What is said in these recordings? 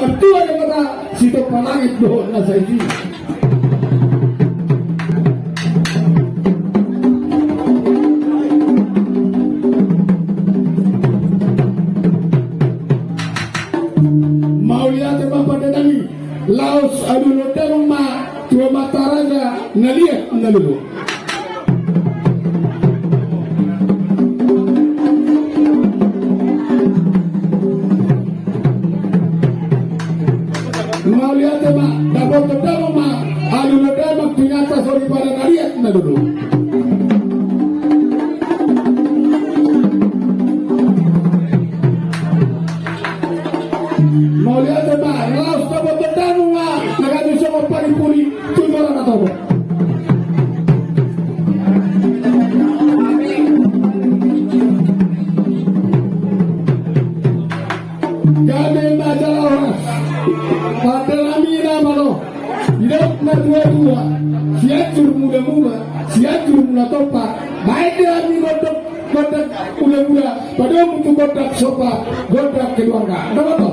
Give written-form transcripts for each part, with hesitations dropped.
mertua daripada situ palangit doon na sa isi. Maulihat ang pada nami Laos adulodang ma tua mataraga naliat nalulu. Maulihat ma dapat ketemu ma adulodang ma pinata sorry pada naliat nalulu. Maulihat ma Laos dapat ketemu ma nagano siya magparipuri tumara na to. Kami majalah oras pada kami nama lo hidup dua-dua siatur muda-muda siatur mula topa baik kami godok muda-muda pada untuk godok sopa godok keluarga ada apa?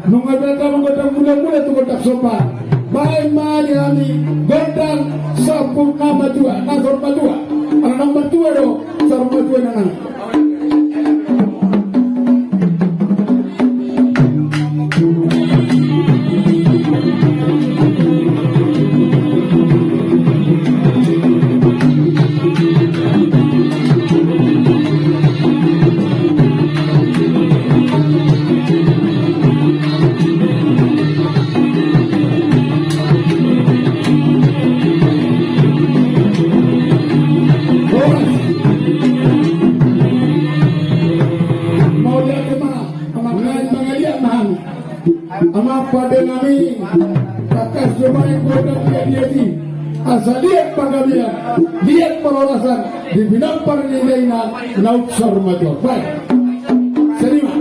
Nung ada godang mula-mula tu godang sopa baik mali kami godang sampung nama dua nasor madua anak nomor dua do sarung madua nanang ama pada kami kakas jemaah godang dia asal lihat panggabian lihat perolasan di bidang pernilayaan laut sarmajo baik terima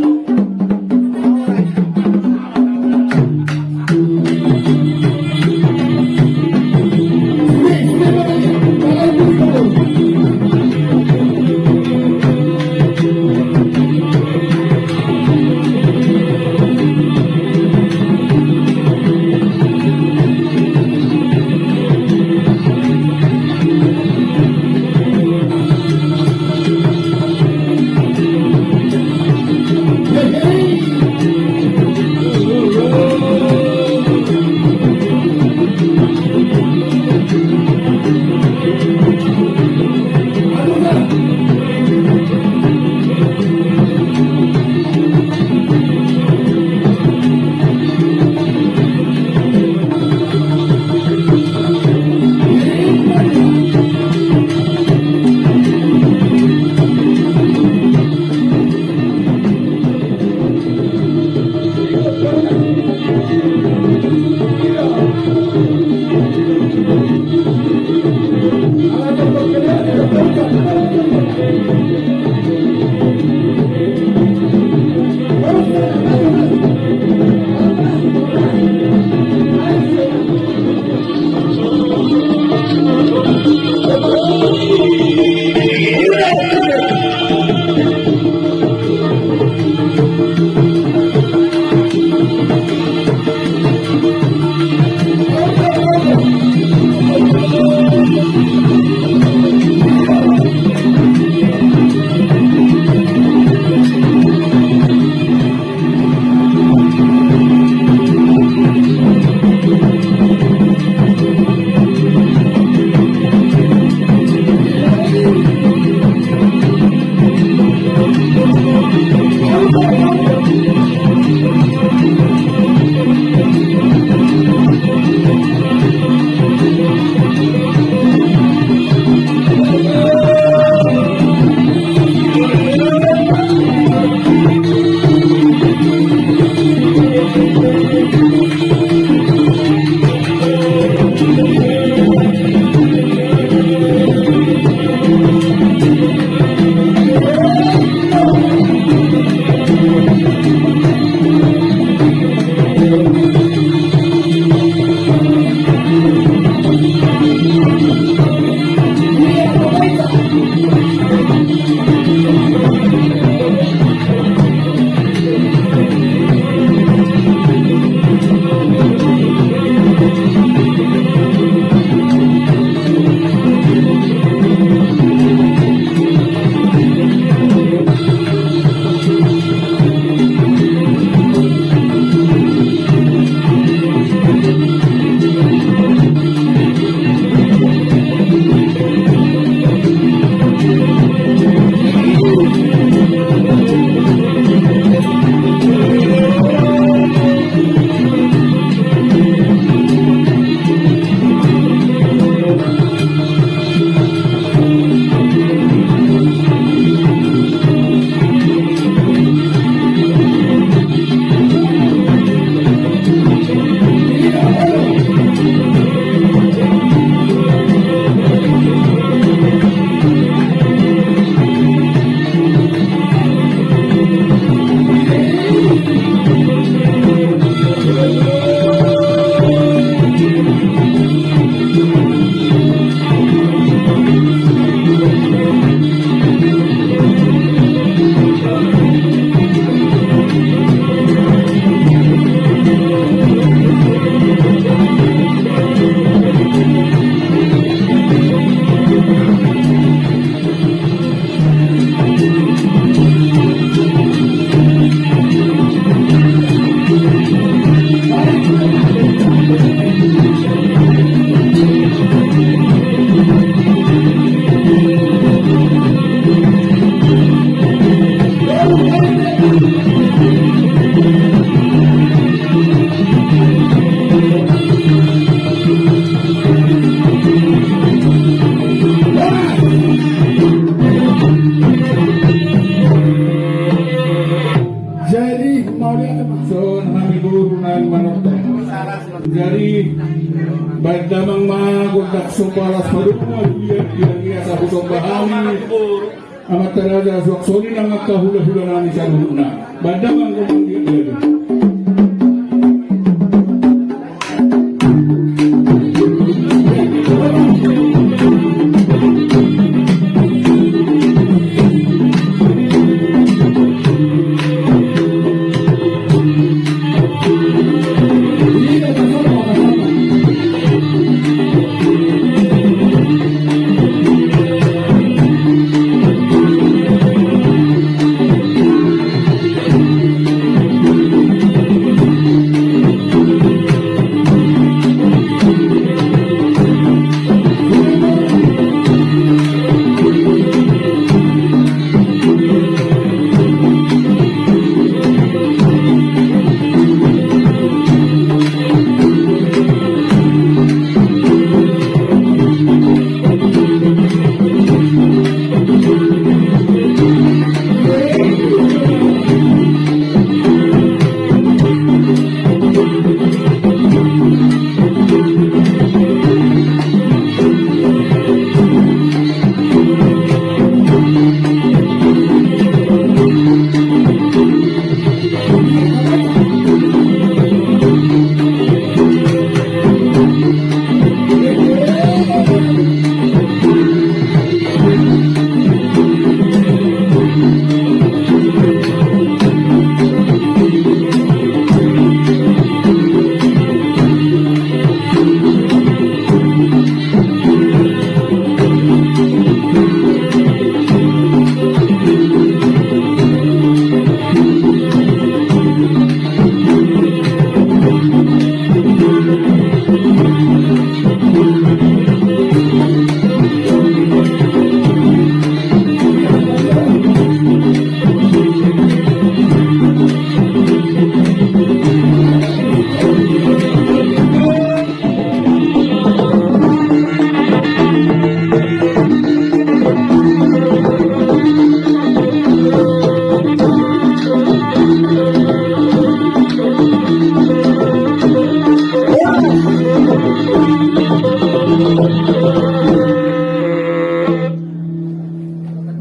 Badamang magundak sumpalas madungal dia sa pusong bahami amat teraja suaksoni nang kahula-hula nani sa luna. Badamang kumang dia.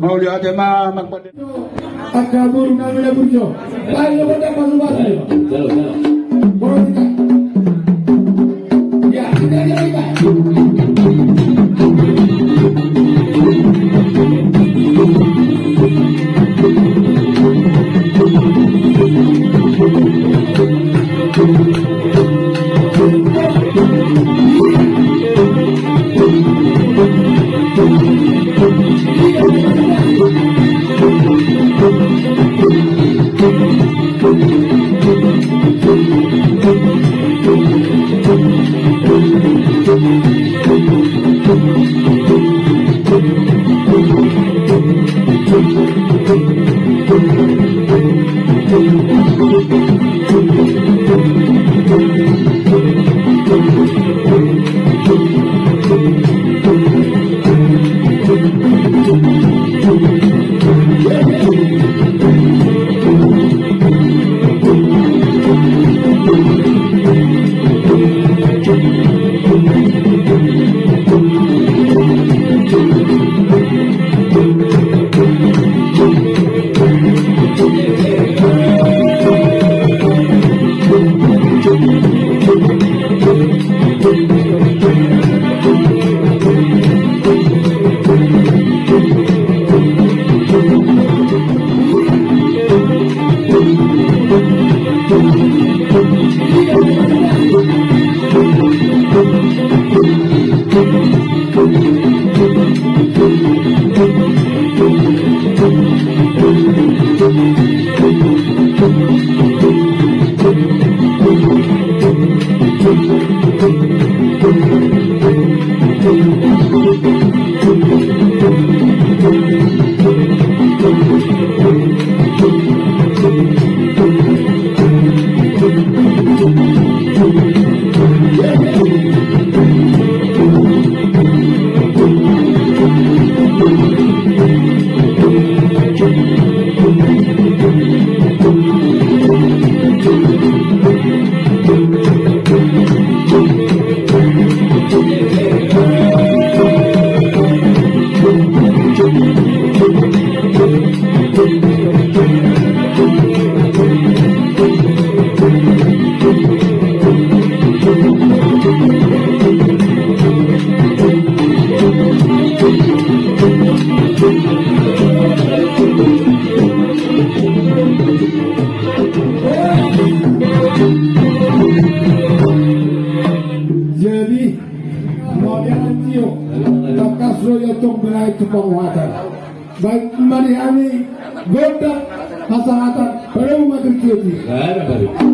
Mauli ate magpadet. Akabur kami na burjo. Paano mo na pasubas? Politika. Ya, kita. modern Tio Takasro Yotong Benai Tupang Water. Baik kembali kami Godak Masyarakat pada umat Tio. Nggak ada kali.